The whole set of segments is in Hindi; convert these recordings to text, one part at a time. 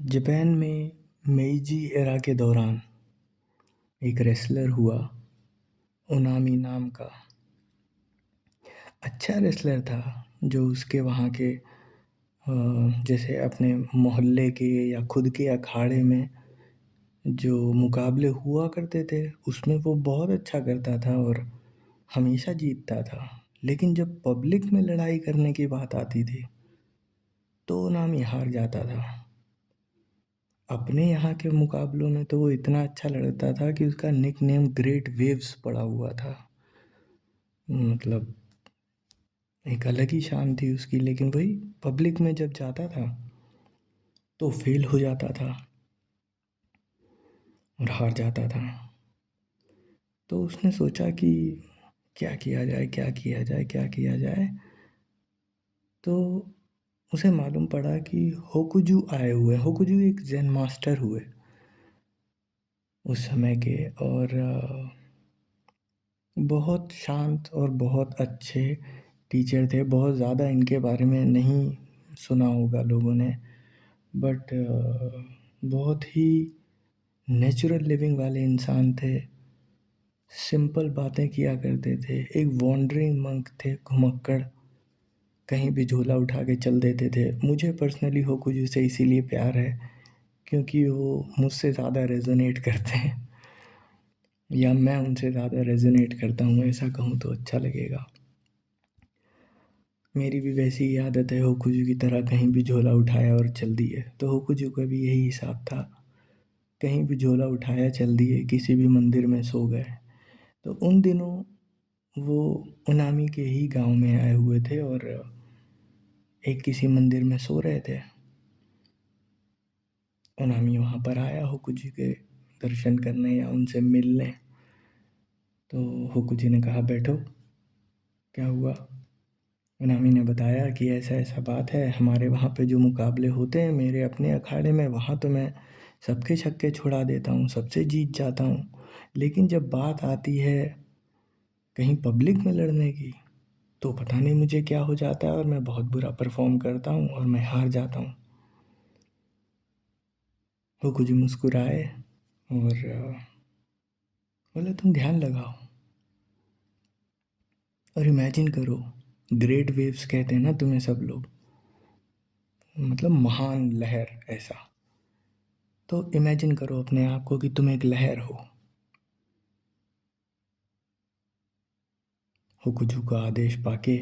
जापान में मेइजी एरा के दौरान एक रेसलर हुआ ओनामी नाम का। अच्छा रेसलर था जो उसके वहाँ के जैसे अपने मोहल्ले के या खुद के अखाड़े में जो मुकाबले हुआ करते थे उसमें वो बहुत अच्छा करता था और हमेशा जीतता था। लेकिन जब पब्लिक में लड़ाई करने की बात आती थी तो ओनामी हार जाता था। अपने यहाँ के मुकाबलों में तो वो इतना अच्छा लड़ता था कि उसका निक नेम ग्रेट वेव्स पड़ा हुआ था। मतलब एक अलग ही शान थी उसकी। लेकिन वही पब्लिक में जब जाता था तो फेल हो जाता था और हार जाता था। तो उसने सोचा कि क्या किया जाए, क्या किया जाए, क्या किया जाए। तो उसे मालूम पड़ा कि होकुजू आए हुए। होकुजू एक ज़ेन मास्टर हुए उस समय के, और बहुत शांत और बहुत अच्छे टीचर थे। बहुत ज़्यादा इनके बारे में नहीं सुना होगा लोगों ने, बट बहुत ही नेचुरल लिविंग वाले इंसान थे। सिंपल बातें किया करते थे। एक वॉन्डरिंग मंक थे, घुमक्कड़, कहीं भी झोला उठा के चल देते थे। मुझे पर्सनली होकुजू से इसीलिए प्यार है क्योंकि वो मुझसे ज़्यादा रेजोनेट करते हैं, या मैं उनसे ज़्यादा रेजोनेट करता हूँ, ऐसा कहूँ तो अच्छा लगेगा। मेरी भी वैसी ही आदत है, होकुजू की तरह कहीं भी झोला उठाया और चल दिए। तो होकुजू का भी यही हिसाब था, कहीं भी झोला उठाया चल दिए, किसी भी मंदिर में सो गए। तो उन दिनों वो ओनामी के ही गांव में आए हुए थे और एक किसी मंदिर में सो रहे थे। ओनामी वहाँ पर आया होकुजी के दर्शन करने या उनसे मिलने। तो होकुजी ने कहा बैठो, क्या हुआ। ओनामी ने बताया कि ऐसा ऐसा बात है, हमारे वहाँ पे जो मुकाबले होते हैं मेरे अपने अखाड़े में, वहाँ तो मैं सबके छक्के छुड़ा देता हूँ, सबसे जीत जाता हूँ। लेकिन जब बात आती है कहीं पब्लिक में लड़ने की तो पता नहीं मुझे क्या हो जाता है और मैं बहुत बुरा परफॉर्म करता हूँ और मैं हार जाता हूँ। वो कुछ मुस्कुराए और बोले तुम ध्यान लगाओ और इमेजिन करो, ग्रेट वेव्स कहते हैं ना तुम्हें सब लोग, मतलब महान लहर ऐसा। तो इमेजिन करो अपने आप को कि तुम एक लहर हो। हुकुजू का आदेश पाके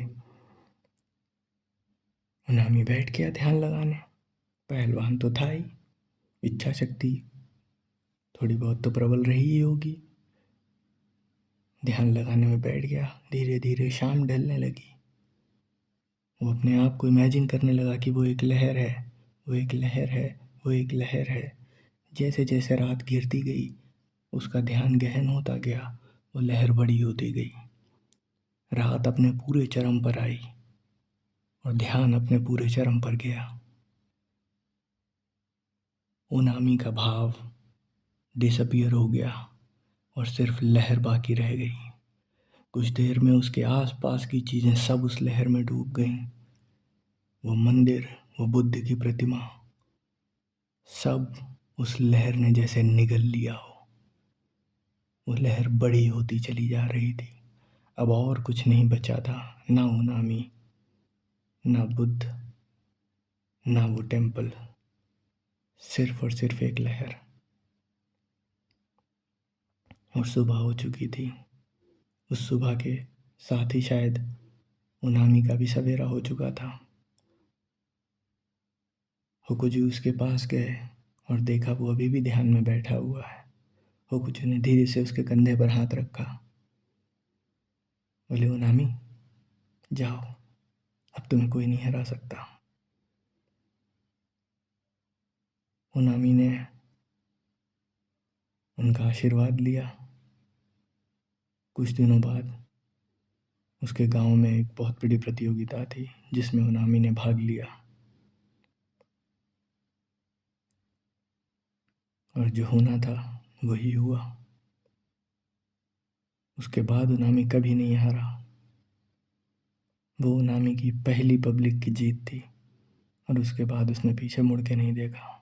उनामी बैठ गया ध्यान लगाने। पहलवान तो था ही, इच्छा शक्ति थोड़ी बहुत तो प्रबल रही ही होगी। ध्यान लगाने में बैठ गया। धीरे धीरे शाम ढलने लगी। वो अपने आप को इमेजिन करने लगा कि वो एक लहर है, वो एक लहर है, वो एक लहर है। जैसे जैसे रात गिरती गई उसका ध्यान गहन होता गया, वो लहर बड़ी होती गई। रात अपने पूरे चरम पर आई और ध्यान अपने पूरे चरम पर गया। ओनामी का भाव डिसअपियर हो गया और सिर्फ लहर बाकी रह गई। कुछ देर में उसके आसपास की चीज़ें सब उस लहर में डूब गईं। वो मंदिर, वो बुद्ध की प्रतिमा, सब उस लहर ने जैसे निगल लिया हो। वो लहर बड़ी होती चली जा रही थी। अब और कुछ नहीं बचा था, ना ओनामी, ना बुद्ध, ना वो टेम्पल, सिर्फ और सिर्फ एक लहर। और सुबह हो चुकी थी। उस सुबह के साथ ही शायद ओनामी का भी सवेरा हो चुका था। होकुजू उसके पास गए और देखा वो अभी भी ध्यान में बैठा हुआ है। होकुजू ने धीरे से उसके कंधे पर हाथ रखा। बोले ओनामी जाओ, अब तुम्हें कोई नहीं हरा सकता। ओनामी ने उनका आशीर्वाद लिया। कुछ दिनों बाद उसके गांव में एक बहुत बड़ी प्रतियोगिता थी जिसमें ओनामी ने भाग लिया, और जो होना था वही हुआ। उसके बाद ओनामी कभी नहीं हारा। वो ओनामी की पहली पब्लिक की जीत थी और उसके बाद उसने पीछे मुड़ के नहीं देखा।